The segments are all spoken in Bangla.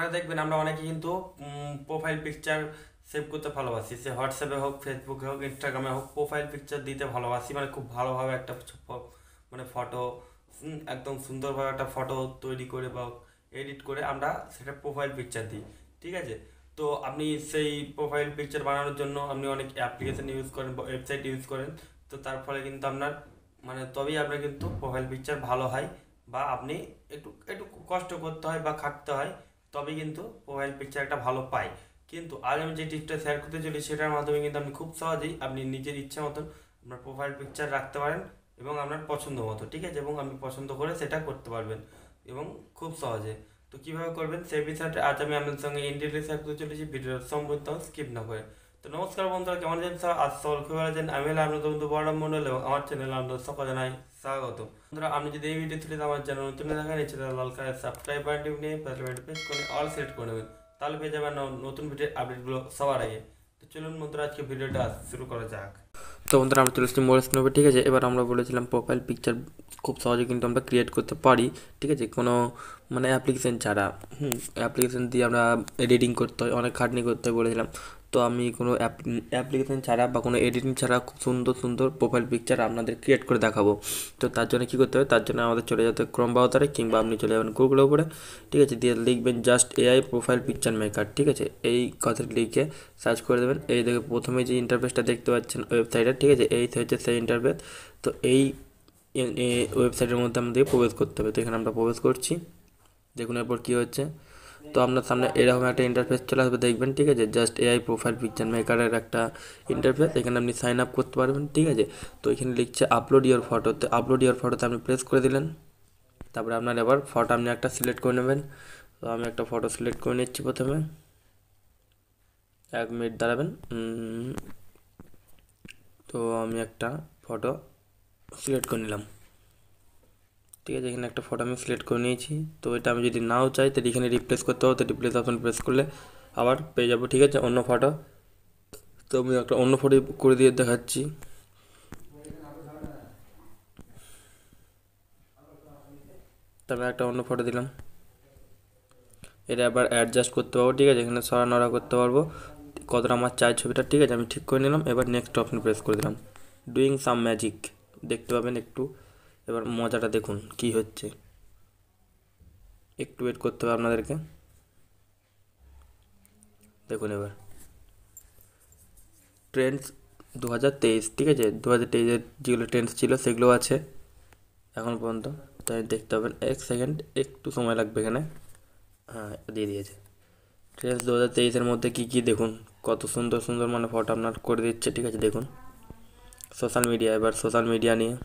আপনারা দেখবেন আমরা অনেকে কিন্তু প্রোফাইল পিকচার সেভ করতে ভালোবাসি, সে হোয়াটসঅ্যাপে হোক, ফেসবুকে হোক, ইনস্টাগ্রামে হোক, প্রোফাইল পিকচার দিতে ভালোবাসি, মানে খুব ভালোভাবে একটা মানে ফটো, একদম সুন্দরভাবে একটা ফটো তৈরি করে বা এডিট করে আমরা সেটা প্রোফাইল পিকচার দিই। ঠিক আছে, তো আপনি সেই প্রোফাইল পিকচার বানানোর জন্য আপনি অনেক অ্যাপ্লিকেশন ইউজ করেন বা ওয়েবসাইট ইউজ করেন। তো তার ফলে কিন্তু আপনার মানে তবেই আপনার কিন্তু প্রোফাইল পিকচার ভালো হয়, বা আপনি একটু একটু কষ্ট করতে হয় বা খাটতে হয়, তবে কিন্তু প্রোফাইল পিকচার একটা ভালো পায়। কিন্তু আজ আমি যে টিপসটা শেয়ার করতে চলি সেটার মাধ্যমে কিন্তু আপনি খুব সহজেই আপনি নিজের ইচ্ছা মতন আপনার প্রোফাইল পিকচার রাখতে পারেন, এবং আপনার পছন্দ মতো, ঠিক আছে, এবং আপনি পছন্দ করে সেটা করতে পারবেন এবং খুব সহজে। তো কীভাবে করবেন সেই বিষয়টা আজ আমি আপনাদের সঙ্গে ইন ডিটেইলস শেয়ার করতে চলেছি, ভিডিওর সম্পূর্ণ স্কিপ না করে। তো নমস্কার বন্ধুরা, কেমন আছেন স্যার? আজ সকল খুব ভালো আছেন। আমি হলাম আপনাদের বন্ধু বড় মন্ডল, এবং আমার চ্যানেল আপনাদের সকল জানাই স্বাগত। বন্ধুরা, আপনি যদি এই ভিডিও থেকে আমার চ্যানেল নতুন দেখেন, এই চ্যানেল লাল কালার সাবস্ক্রাইব বাটন টিপে প্রেস করে অল সিলেক্ট করে নেবেন, তাহলে পেয়ে যাবেন নতুন ভিডিওর আপডেটগুলো সবার আগে। তো চলুন বন্ধুরা, আজকে ভিডিওটা শুরু করা যাক। তো বন্ধুরা, আমরা চলে এসেছি মোর স্ক্রিনে, ঠিক আছে। এবার আমরা বলেছিলাম প্রোফাইল পিকচার খুব সহজে কিন্তু আমরা ক্রিয়েট করতে পারি, ঠিক আছে, কোনো মানে অ্যাপ্লিকেশন ছাড়া। অ্যাপ্লিকেশন দিয়ে আমরা এডিটিং করতে হয়, অনেক খাটনি করতে হয় বলেছিলাম। তো আমি কোনো অ্যাপ্লিকেশন ছাড়া বা কোনো এডিটিং ছাড়া খুব সুন্দর সুন্দর প্রোফাইল পিকচার আপনাদের ক্রিয়েট করে দেখাবো। তো তার জন্য কী করতে হবে, তার জন্য আমাদের চলে যেতে ক্রোম ব্রাউজারে, কিংবা আপনি চলে যাবেন গুগলের উপরে, ঠিক আছে, দিয়ে লিখবেন just AI profile picture maker, ঠিক আছে। এই কথাটা লিখে সার্চ করে দেবেন। এই দেখে প্রথমে যে ইন্টারফেসটা দেখতে পাচ্ছেন ওয়েবসাইটে, ঠিক আছে, এই হচ্ছে সেই ইন্টারফেস। তো এই ওয়েবসাইটের মধ্যে আমাদেরকে প্রবেশ করতে হবে। তো এখানে আমরা প্রবেশ করছি, দেখুন এরপর কী হচ্ছে। তো আপনার সামনে এরকম একটা ইন্টারফেস চলে আসবে, দেখবেন, ঠিক আছে, জাস্ট এআই প্রোফাইল পিকচার মেকারের একটা ইন্টারফেস। এখানে আপনি সাইন আপ করতে পারবেন, ঠিক আছে। তো এখানে লিখছে আপলোড ইওর ফটো, তো আপলোড ইওর ফটোতে আপনি প্রেস করে দিলেন। তারপরে আপনার এবার ফটো আপনি একটা সিলেক্ট করে নেবেন। তো আমি একটা ফটো সিলেক্ট করে নিচ্ছি প্রথমে, 1 মিনিট দাঁড়াবেন। তো আমি একটা ফটো সিলেক্ট করে নিলাম, ঠিক আছে। এখানে একটা ফটো আমি সিলেক্ট করে নিয়েছি। তো এটা আমি যদি নাও চাই তো এখানে রিপ্লেস করতে হবে, তো রিপ্লেস অপশন প্রেস করলে আবার পেয়ে যাবো, ঠিক আছে, অন্য ফটো। তো আমি একটা অন্য ফটো করে দিয়ে দেখাচ্ছি। তারপরে একটা অন্য ফটো দিলাম, এটা আবার অ্যাডজাস্ট করতে পারবো, ঠিক আছে, এখানে সরা নড়া করতে পারবো কতটা আমার চাই ছবিটা, ঠিক আছে। আমি ঠিক করে নিলাম। এবার নেক্সট অপশন প্রেস করে দিলাম, ডুইং সাম ম্যাজিক, দেখতে পাবেন একটু। এবার মজাটা দেখুন কি হচ্ছে, একটু ওয়েট করতে হবে আপনাদেরকে। দেখুন এবার ট্রেন্ডস 2023, ঠিক আছে, 2023-এর যেগুলো ট্রেন্ডস ছিল সেগুলো আছে এখন পর্যন্ত। তাই দেখতে পাবেন, 1 সেকেন্ড একটু সময় লাগবে এখানে। হ্যাঁ, দিয়ে দিয়েছে ট্রেন্ডস 2023-এর মধ্যে কী কী দেখুন, কত সুন্দর সুন্দর মানে ফটো আপনার করে দিচ্ছে, ঠিক আছে। দেখুন সোশ্যাল মিডিয়া, এবার সোশ্যাল মিডিয়া নিয়ে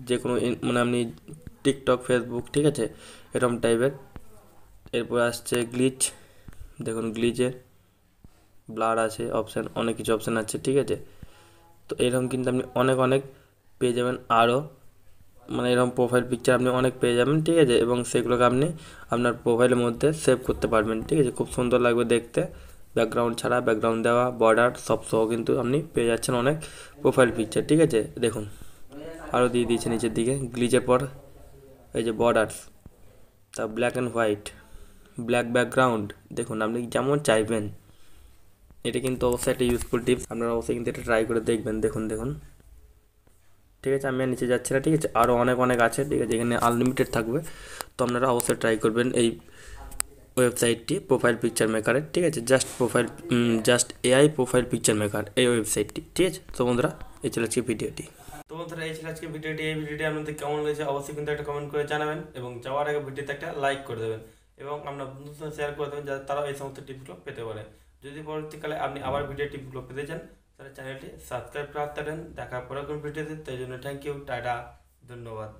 যে কোনো মানে আপনি টিকটক, ফেসবুক, ঠিক আছে, এরকম টাইপের। এরপর আসছে গ্লিচ, দেখুন গ্লিচে ব্লার আছে অপশান, অনেক কিছু অপশান আছে, ঠিক আছে। তো এরকম কিন্তু আপনি অনেক অনেক পেয়ে যাবেন আরও, মানে এরকম প্রোফাইল পিকচার আপনি অনেক পেয়ে যাবেন, ঠিক আছে, এবং সেগুলোকে আপনি আপনার প্রোফাইলের মধ্যে সেভ করতে পারবেন, ঠিক আছে। খুব সুন্দর লাগবে দেখতে, ব্যাকগ্রাউন্ড ছাড়া, ব্যাকগ্রাউন্ড দেওয়া, বর্ডার সব সহ কিন্তু আপনি পেয়ে যাচ্ছেন অনেক প্রোফাইল পিকচার, ঠিক আছে। দেখুন আরও দিয়ে দিয়েছে নিচের দিকে গ্লিচের পর এই যে বর্ডার্স, তা black and white, black background, দেখুন আপনি যেমন চাইবেন। এটা কিন্তু অবশ্যই একটা ইউজফুল টিপস, আপনারা অবশ্যই কিন্তু এটা ট্রাই করে দেখবেন। দেখুন দেখুন, ঠিক আছে, আমি আর নিচে যাচ্ছি না, ঠিক আছে, আরও অনেক অনেক আছে, ঠিক আছে, এখানে আনলিমিটেড থাকবে। তো আপনারা অবশ্যই ট্রাই করবেন এই ওয়েবসাইটটি প্রোফাইল পিকচার মেকারের, ঠিক আছে, just AI profile picture maker এই ওয়েবসাইটটি, ঠিক আছে। তো বন্ধুরা, এই ছিল আজকে ভিডিওটি। তো বন্ধুরা, এই ছিল আজকে ভিডিওটি। এই ভিডিওটি আপনাদের কেমন লেগেছে অবশ্যই কিন্তু একটা কমেন্ট করে জানাবেন, এবং যাওয়ার আগে ভিডিওতে একটা লাইক করে দেবেন, এবং আপনার বন্ধুদের সাথে শেয়ার করে দেবেন যাতে তারাও এই সমস্ত টিপসগুলো পেতে পারে। যদি পরবর্তীকালে আপনি আবার ভিডিও টিপসগুলো পেতে চান, তাহলে চ্যানেলটি সাবস্ক্রাইব করতে পারেন। দেখা পরে কোন ভিডিওতে, তাই জন্য থ্যাংক ইউ, টাটা, ধন্যবাদ।